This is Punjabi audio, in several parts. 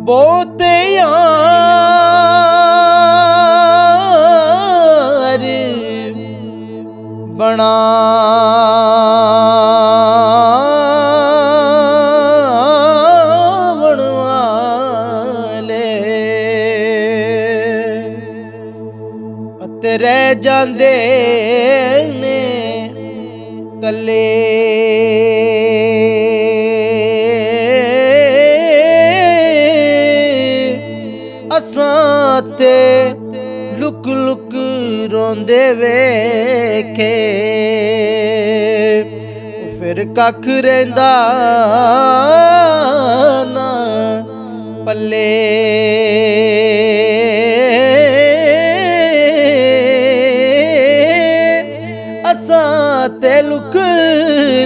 ਬਹੁਤੇ ਯਾਰ ਬਣਾਵਣ ਵਾਲੇ ਅਤੇ ਰਹਿ ਜਾਂਦੇ ਨੇ ਕੱਲੇ। ਅਸਾਂ ਤੇ ਲੁਕ ਲੁਕ ਰੋਂਦੇ ਵੇਖੇ, ਫਿਰ ਕੱਖ ਰਹਿੰਦਾ ਨਾ ਪੱਲੇ। ਅਸਾਂ ਤੇ ਲੁਕ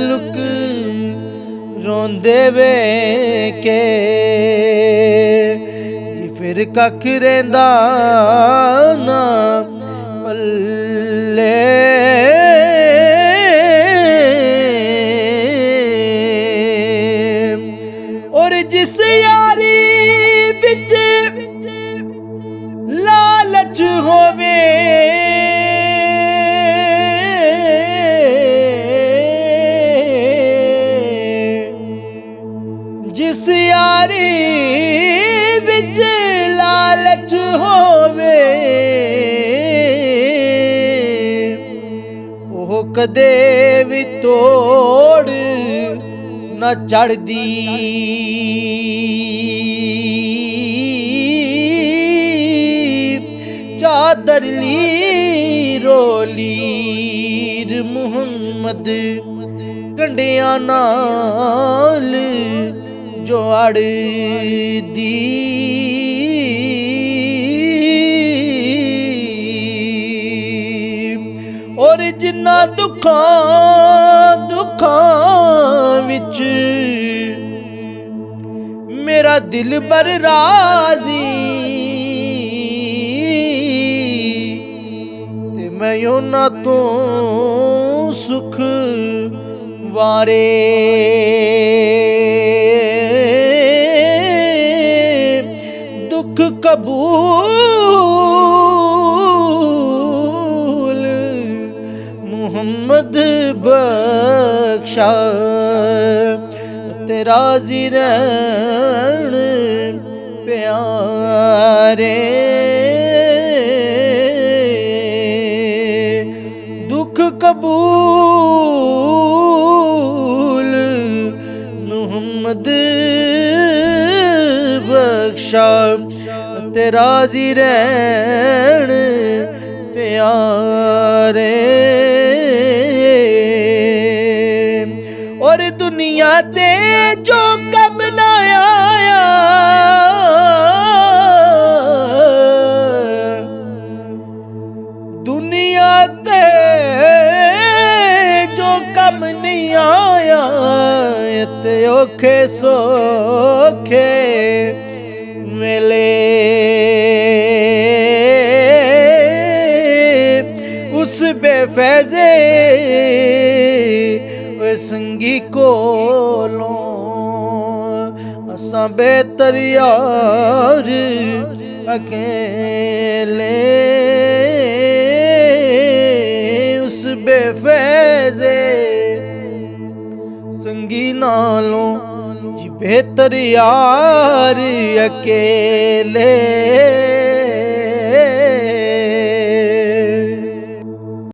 ਲੁਕ ਰੋਂਦੇ ਵੇਖੇ, ਫਿਰ ਕੱਖ ਰਹਿੰਦਾ ਨਾ ਪੱਲੇ। ਔਰ ਜਿਸ ਯਾਰੀ ਵਿੱਚ ਲਾਲਚ ਹੋਵੇ, ਜਿਸ ਯਾਰੀ ਵਿੱਚ ਲਾਲਚ ਹੋਵੇ, ਉਹ ਕਦੇ ਵੀ ਤੋੜ ਨਾ ਚੜ੍ਹਦੀ। ਚਾਦਰ ਲੀਰੋ ਲੀਰ ਮੁਹੰਮਦ ਕੰਡਿਆਂ ਨਾਲ ਜੋ ਅੜਦੀ। ਔਰ ਜਿਨ੍ਹਾਂ ਦੁੱਖਾਂ ਵਿੱਚ ਮੇਰਾ ਦਿਲਬਰ ਰਾਜ਼ੀ, ਤੇ ਮੈਂ ਉਹਨਾਂ ਤੋਂ ਸੁਖ ਵਾਰੇ। ਦੁੱਖ ਕਬੂਲ ਮੁਹੰਮਦ ਬਖਸ਼ਾ, ਤੇ ਰਾਜ਼ੀ ਰਹਿਣ ਪਿਆਰੇ। ਦੁੱਖ ਕਬੂਲ ਮੁਹੰਮਦ ਬਖਸ਼ਾ, ਤੇ ਰਾਜ਼ੀ ਰਹਿਣ ਪਿਆਰੇ। ਔਰ ਦੁਨੀਆ ਤੇ ਜੋ ਕੰਮ ਨਾ ਆਇਆ, ਦੁਨੀਆ ਤੇ ਜੋ ਕੰਮ ਨਹੀਂ ਆਇਆ, ਤੇ ਔਖੇ ਸੌਖੇ ਵੇਲੇ ਉਸ ਬੇਫੈਜ਼ੇ ਸੰਗੀ ਕੋਲੋਂ ਅਸਾਂ ਬਿਹਤਰ ਯਾਰ ਅਕੇਲੇ। ਉਸ ਬੇਫੈਜ਼ੇ ਸੰਗੀ ਨਾਲੋਂ ਜੀ ਬਿਹਤਰ ਯਾਰ ਅਕੇਲੇ।